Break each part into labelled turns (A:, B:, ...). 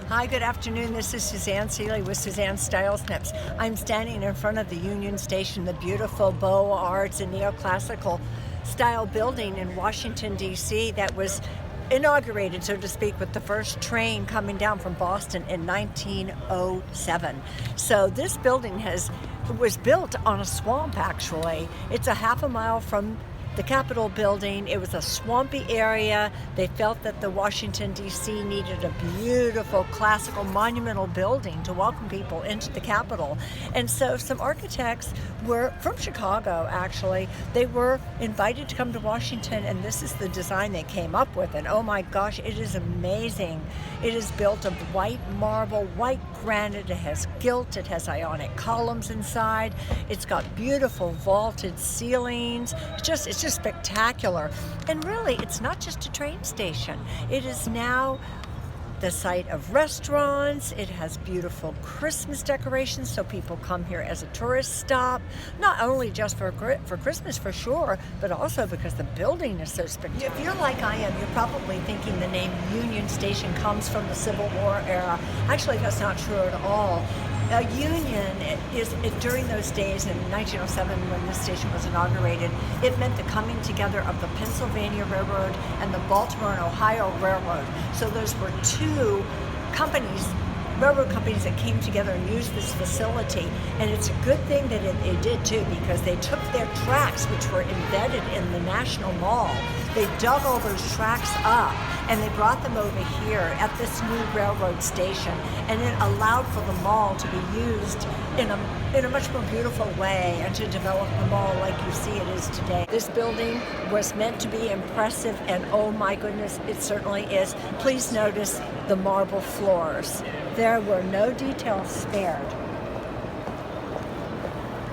A: Hi, good afternoon. This is Suzanne Seeley with Suzanne Style Snips. I'm standing in front of the Union Station, the beautiful Beaux Arts and neoclassical style building in Washington, D.C. that was inaugurated, so to speak, with the first train coming down from Boston in 1907. So this building was built on a swamp, actually. It's a half a mile from the Capitol building. It was a swampy area. They felt that the Washington, D.C. needed a beautiful, classical, monumental building to welcome people into the Capitol. And so some architects were from Chicago, actually. They were invited to come to Washington, and this is the design they came up with. And oh my gosh, it is amazing. It is built of white marble, white granite. It has gilt. It has ionic columns inside. It's got beautiful vaulted ceilings. It's just spectacular. And really, it's not just a train station. It is now the site of restaurants. It has beautiful Christmas decorations, so people come here as a tourist stop, not only just for Christmas for sure, but also because the building is so spectacular. If you're like I am, you're probably thinking the name Union Station comes from the Civil War era. Actually, that's not true at all. Union during those days in 1907 when this station was inaugurated, it meant the coming together of the Pennsylvania Railroad and the Baltimore and Ohio Railroad. So those were two railroad companies that came together and used this facility. And it's a good thing that it did too, because they took their tracks, which were embedded in the National Mall. They dug all those tracks up and they brought them over here at this new railroad station, and it allowed for the mall to be used in a much more beautiful way and to develop the mall like you see it is today. This building was meant to be impressive, and oh my goodness, it certainly is. Please notice the marble floors. There were no details spared.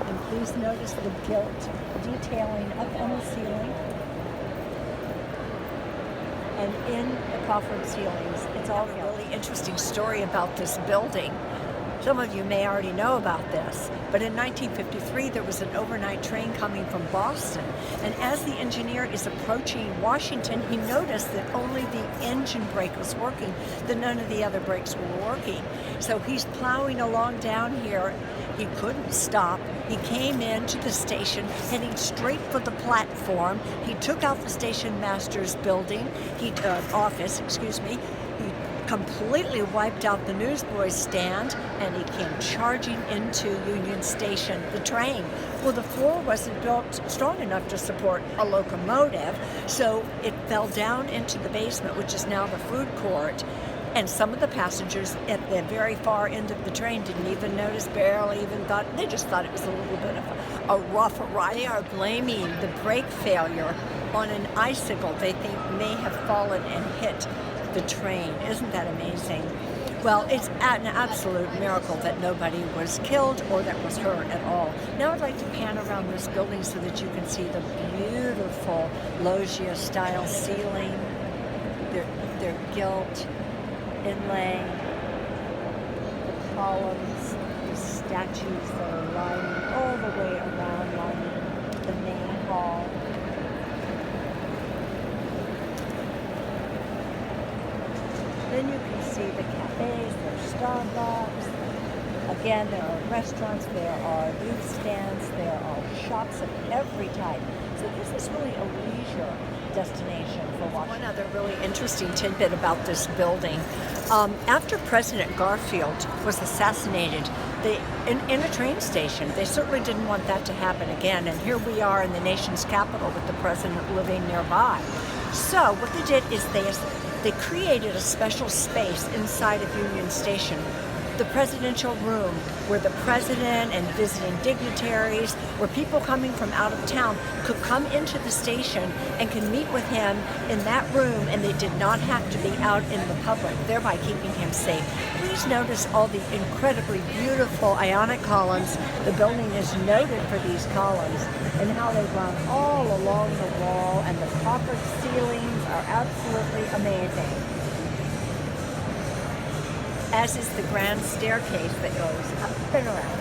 A: And please notice the gilt detailing up on the ceiling and in the coffered ceilings. It's all a really interesting story about this building. Some of you may already know about this, but in 1953 there was an overnight train coming from Boston, and as the engineer is approaching Washington, he noticed that only the engine brake was working, that none of the other brakes were working. So he's plowing along down here. He couldn't stop. He came into the station, heading straight for the platform. He took out the station master's building, office. He completely wiped out the newsboys stand, and he came charging into Union Station, the train. Well, the floor wasn't built strong enough to support a locomotive, so it fell down into the basement, which is now the food court. And some of the passengers at the very far end of the train didn't even notice, barely even thought, they just thought it was a little bit of a rough ride. They are blaming the brake failure on an icicle they think may have fallen and hit the train. Isn't that amazing? Well, it's an absolute miracle that nobody was killed or that was hurt at all. Now I'd like to pan around this building so that you can see the beautiful loggia-style ceiling, their gilt inlay, the columns, the statues that are lining all the way around, lining the main hall. Then you can see the cafes, there's Starbucks. Again, there are restaurants, there are newsstands, there are shops of every type. So this is really a leisure destination for Washington. One other really interesting tidbit about this building. After President Garfield was assassinated in a train station, they certainly didn't want that to happen again. And here we are in the nation's capital with the president living nearby. So what they did is they created a special space inside of Union Station, the presidential room, where the president and visiting dignitaries, where people coming from out of town could come into the station and can meet with him in that room, and they did not have to be out in the public, thereby keeping him safe. Please notice all the incredibly beautiful ionic columns. The building is noted for these columns and how they run all along the wall, and the coffered ceilings are absolutely amazing, as is the grand staircase that goes up and around.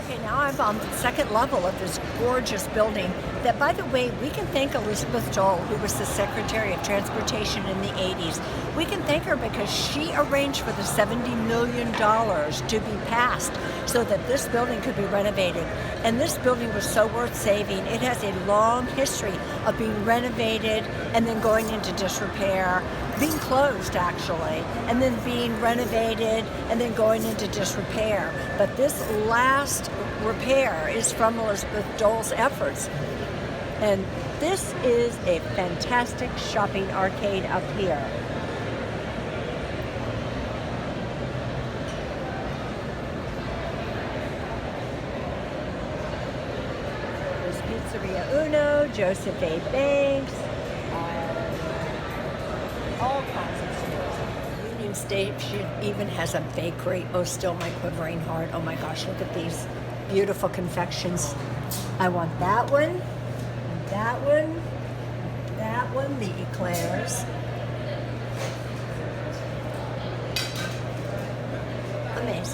A: Okay, now now I'm on the second level of this gorgeous building that, by the way, we can thank Elizabeth Dole, who was the Secretary of Transportation in the 80s. We can thank her because she arranged for the $70 million to be passed so that this building could be renovated. And this building was so worth saving. It has a long history of being renovated and then going into disrepair, being closed actually, and then being renovated and then going into disrepair. But this last repair is from Elizabeth Dole's efforts. And this is a fantastic shopping arcade up here. There's Pizzeria Uno, Joseph A. Banks, all kinds of stores. Union Station even has a bakery. Oh, still my quivering heart. Oh my gosh, look at these beautiful confections. I want that one, and that one, the eclairs. Amazing.